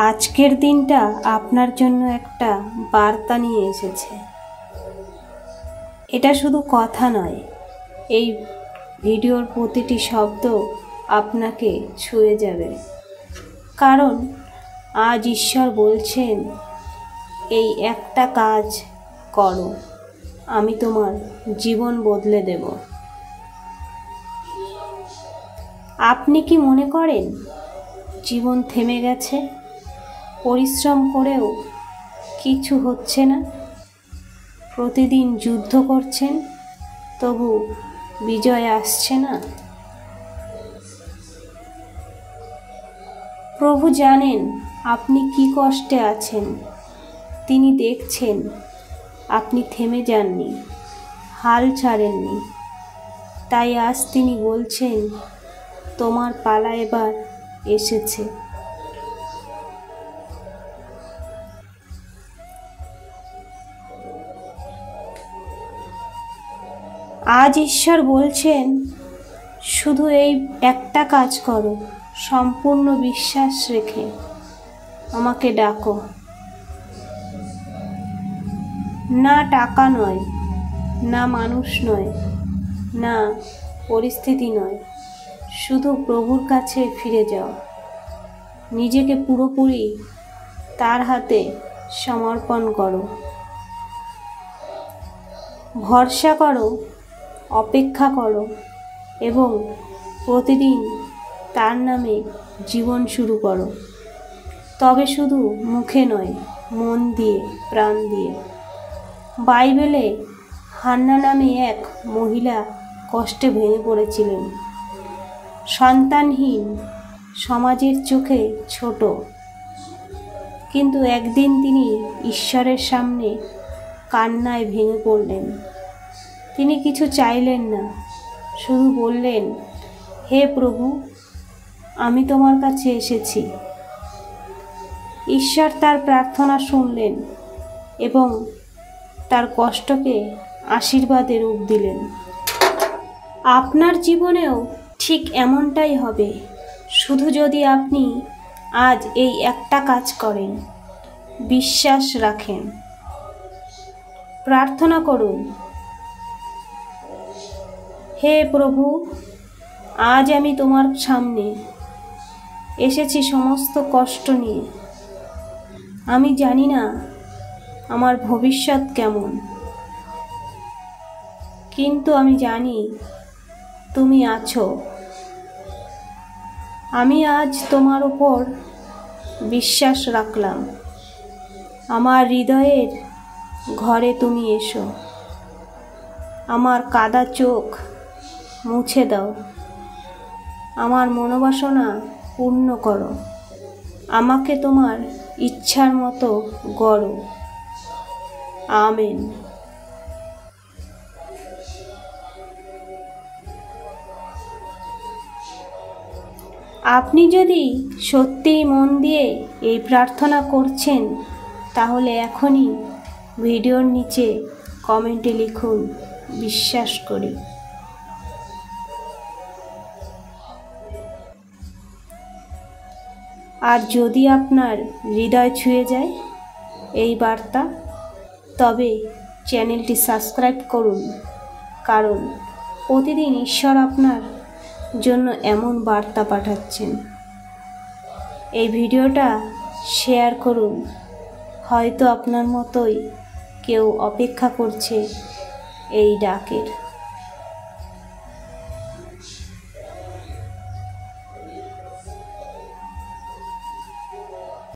আজকের দিনটা আপনার জন্য একটা বার্তা নিয়ে এসেছে। এটা শুধু কথা নয়, এই ভিডিওর প্রতিটি শব্দ আপনাকে ছুঁয়ে যাবে। কারণ আজ ঈশ্বর বলছেন, এই একটা কাজ করো, আমি তোমার জীবন বদলে দেব। আপনি কি মনে করেন জীবন থেমে গেছে? পরিশ্রম করেও কিছু হচ্ছে না? প্রতিদিন যুদ্ধ করছেন, তবু বিজয় আসছে না? প্রভু জানেন আপনি কি কষ্টে আছেন। তিনি দেখছেন আপনি থেমে যাননি, হাল ছাড়েননি। তাই আজ তিনি বলছেন, তোমার পালা এবার এসেছে। আজ ঈশ্বর বলছেন, শুধু এই একটা কাজ করো, সম্পূর্ণ বিশ্বাস রেখে আমাকে ডাকো। না টাকা নয়, না মানুষ নয়, না পরিস্থিতি নয়, শুধু প্রভুর কাছে ফিরে যাও। নিজেকে পুরোপুরি তার হাতে সমর্পণ করো। ভরসা করো, অপেক্ষা করো এবং প্রতিদিন তার নামে জীবন শুরু করো। তবে শুধু মুখে নয়, মন দিয়ে, প্রাণ দিয়ে। বাইবেলে হান্না নামে এক মহিলা কষ্টে ভেঙে পড়েছিলেন। সন্তানহীন, সমাজের চোখে ছোট। কিন্তু একদিন তিনি ঈশ্বরের সামনে কান্নায় ভেঙে পড়লেন। তিনি কিছু চাইলেন না, শুধু বললেন, হে প্রভু, আমি তোমার কাছে এসেছি। ঈশ্বর তার প্রার্থনা শুনলেন এবং তার কষ্টকে আশীর্বাদে রূপ দিলেন। আপনার জীবনেও ঠিক এমনটাই হবে, শুধু যদি আপনি আজ এই একটা কাজ করেন, বিশ্বাস রাখেন। প্রার্থনা করুন, হে প্রভু, আজ আমি তোমার সামনে এসেছি সমস্ত কষ্ট নিয়ে। আমি জানি না আমার ভবিষ্যৎ কেমন, কিন্তু আমি জানি তুমি আছো। আমি আজ তোমার উপর বিশ্বাস রাখলাম। আমার হৃদয়ের ঘরে তুমি এসো। আমার কাদা চোখ মুছে দাও। আমার মনোবাসনা পূর্ণ করো। আমাকে তোমার ইচ্ছার মতো গড়ো। আমেন। আপনি যদি সত্যিই মন দিয়ে এই প্রার্থনা করছেন, তাহলে এখনই ভিডিওর নিচে কমেন্টে লিখুন, বিশ্বাস করি। আর যদি আপনার হৃদয় ছুঁয়ে যায় এই বার্তা, তবে চ্যানেলটি সাবস্ক্রাইব করুন। কারণ প্রতিদিন ঈশ্বর আপনার জন্য এমন বার্তা পাঠাচ্ছেন। এই ভিডিওটা শেয়ার করুন। হয়তো আপনার মতোই কেউ অপেক্ষা করছে এই ডাকের।